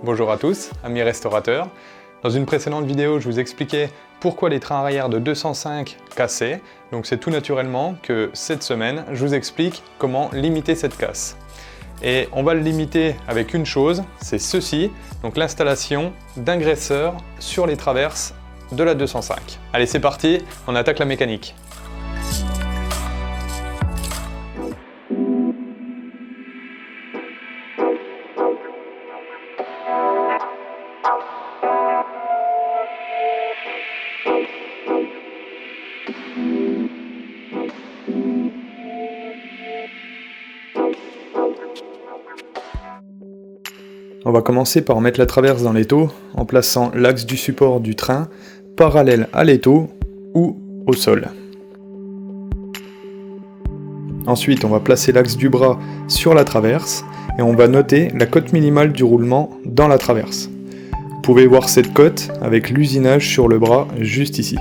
Bonjour à tous, amis restaurateurs. Dans une précédente vidéo, je vous expliquais pourquoi les trains arrière de 205 cassaient. Donc c'est tout naturellement que cette semaine, je vous explique comment limiter cette casse. Et on va le limiter avec une chose, c'est ceci, donc l'installation d'un graisseur sur les traverses de la 205. Allez, c'est parti, on attaque la mécanique. On va commencer par mettre la traverse dans l'étau en plaçant l'axe du support du train parallèle à l'étau ou au sol. Ensuite, on va placer l'axe du bras sur la traverse et on va noter la cote minimale du roulement dans la traverse. Vous pouvez voir cette cote avec l'usinage sur le bras juste ici.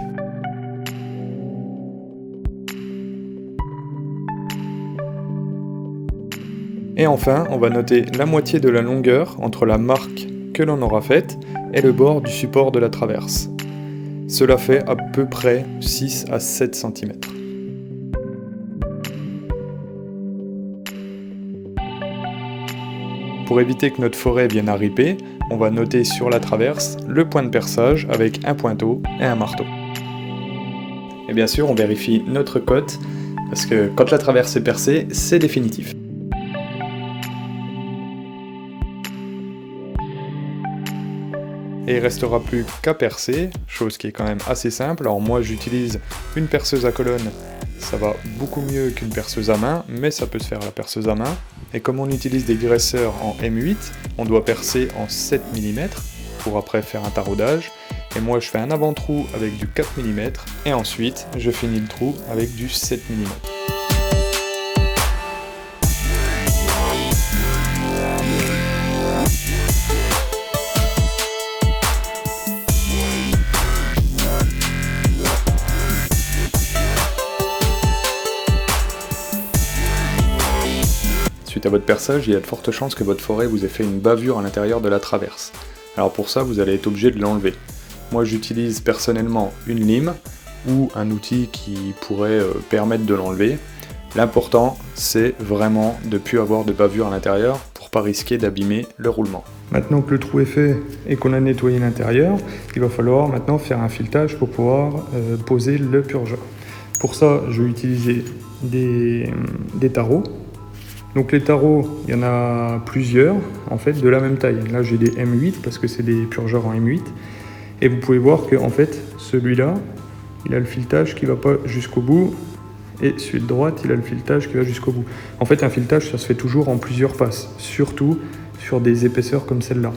Et enfin, on va noter la moitié de la longueur entre la marque que l'on aura faite et le bord du support de la traverse. Cela fait à peu près 6 à 7 cm. Pour éviter que notre forêt vienne à riper, on va noter sur la traverse le point de perçage avec un pointeau et un marteau. Et bien sûr, on vérifie notre cote, parce que quand la traverse est percée, c'est définitif. Et il ne restera plus qu'à percer, chose qui est quand même assez simple. Alors moi j'utilise une perceuse à colonne, ça va beaucoup mieux qu'une perceuse à main, mais ça peut se faire la perceuse à main. Et comme on utilise des graisseurs en M8, on doit percer en 7 mm pour après faire un taraudage. Et moi je fais un avant-trou avec du 4 mm et ensuite je finis le trou avec du 7 mm. Suite à votre perçage, il y a de fortes chances que votre forêt vous ait fait une bavure à l'intérieur de la traverse. Alors pour ça, vous allez être obligé de l'enlever. Moi j'utilise personnellement une lime ou un outil qui pourrait permettre de l'enlever. L'important, c'est vraiment de ne plus avoir de bavure à l'intérieur pour pas risquer d'abîmer le roulement. Maintenant que le trou est fait et qu'on a nettoyé l'intérieur, il va falloir maintenant faire un filetage pour pouvoir poser le purgeur. Pour ça, je vais utiliser des tarots. Donc les tarots, il y en a plusieurs, en fait, de la même taille. Là, j'ai des M8 parce que c'est des purgeurs en M8. Et vous pouvez voir que, en fait, celui-là, il a le filetage qui ne va pas jusqu'au bout. Et celui de droite, il a le filetage qui va jusqu'au bout. En fait, un filetage, ça se fait toujours en plusieurs passes, surtout sur des épaisseurs comme celle-là.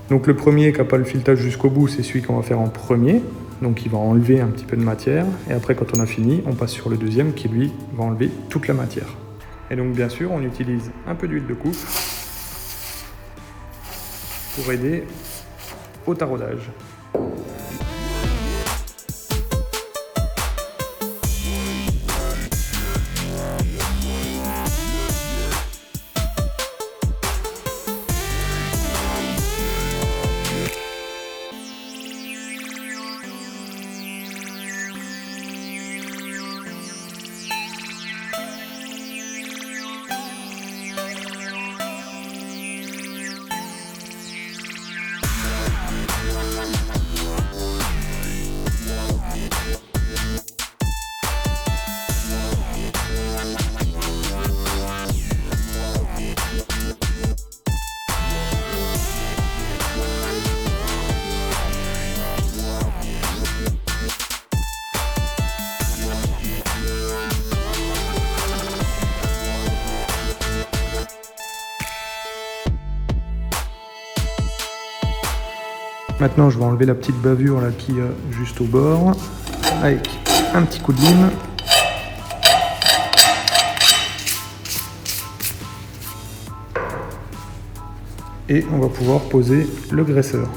Donc le premier qui n'a pas le filetage jusqu'au bout, c'est celui qu'on va faire en premier. Donc il va enlever un petit peu de matière. Et après, quand on a fini, on passe sur le deuxième qui, lui, va enlever toute la matière. Et donc bien sûr, on utilise un peu d'huile de coupe pour aider au taraudage. Maintenant, je vais enlever la petite bavure là qui est juste au bord avec un petit coup de lime. Et on va pouvoir poser le graisseur.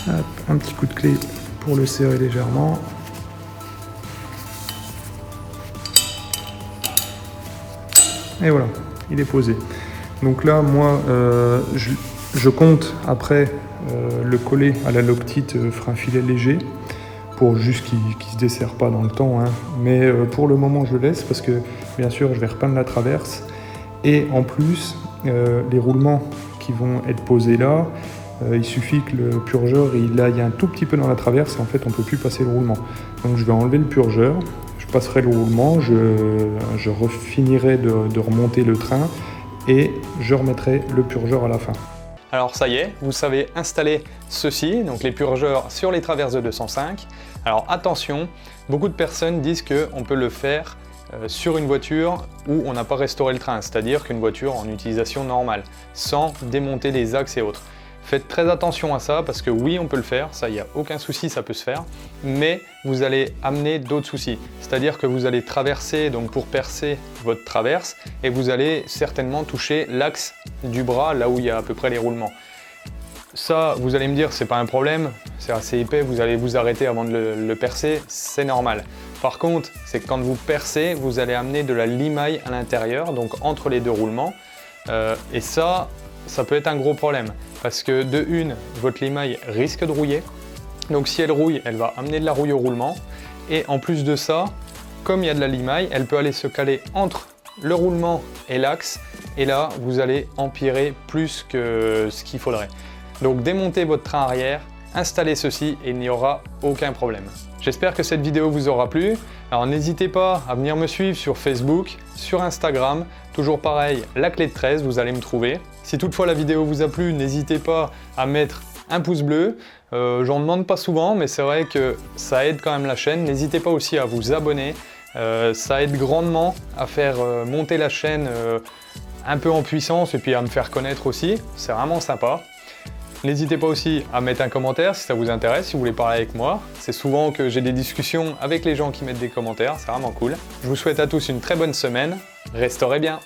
Hop, un petit coup de clé pour le serrer légèrement. Et voilà, il est posé. Donc là, moi, je compte après le coller à la Loctite frein filet léger pour juste qu'il ne se desserre pas dans le temps. Hein. Mais pour le moment, je le laisse parce que, bien sûr, je vais repeindre la traverse. Et en plus, les roulements qui vont être posés là, il suffit que le purgeur il aille un tout petit peu dans la traverse et en fait, on ne peut plus passer le roulement. Donc je vais enlever le purgeur. Je passerai le roulement, je refinirai de remonter le train et je remettrai le purgeur à la fin. Alors ça y est, vous savez installer ceci, donc les purgeurs sur les traverses de 205. Alors attention, beaucoup de personnes disent qu'on peut le faire sur une voiture où on n'a pas restauré le train, c'est-à-dire qu'une voiture en utilisation normale, sans démonter les axes et autres. Faites très attention à ça parce que oui, on peut le faire, ça, il n'y a aucun souci, ça peut se faire, mais vous allez amener d'autres soucis. C'est-à-dire que vous allez traverser, donc pour percer votre traverse, et vous allez certainement toucher l'axe du bras, là où il y a à peu près les roulements. Ça, vous allez me dire, c'est pas un problème, c'est assez épais, vous allez vous arrêter avant de le percer, c'est normal. Par contre, c'est que quand vous percez, vous allez amener de la limaille à l'intérieur, donc entre les deux roulements, et ça peut être un gros problème. Parce que de une, votre limaille risque de rouiller. Donc si elle rouille, elle va amener de la rouille au roulement. Et en plus de ça, comme il y a de la limaille, elle peut aller se caler entre le roulement et l'axe. Et là, vous allez empirer plus que ce qu'il faudrait. Donc démontez votre train arrière, installez ceci et il n'y aura aucun problème. J'espère que cette vidéo vous aura plu. Alors n'hésitez pas à venir me suivre sur Facebook, sur Instagram. Toujours pareil, la clé de 13, vous allez me trouver. Si toutefois la vidéo vous a plu, n'hésitez pas à mettre un pouce bleu. J'en demande pas souvent, mais c'est vrai que ça aide quand même la chaîne. N'hésitez pas aussi à vous abonner. Ça aide grandement à faire monter la chaîne un peu en puissance et puis à me faire connaître aussi. C'est vraiment sympa. N'hésitez pas aussi à mettre un commentaire si ça vous intéresse, si vous voulez parler avec moi. C'est souvent que j'ai des discussions avec les gens qui mettent des commentaires, c'est vraiment cool. Je vous souhaite à tous une très bonne semaine. Restaurez bien!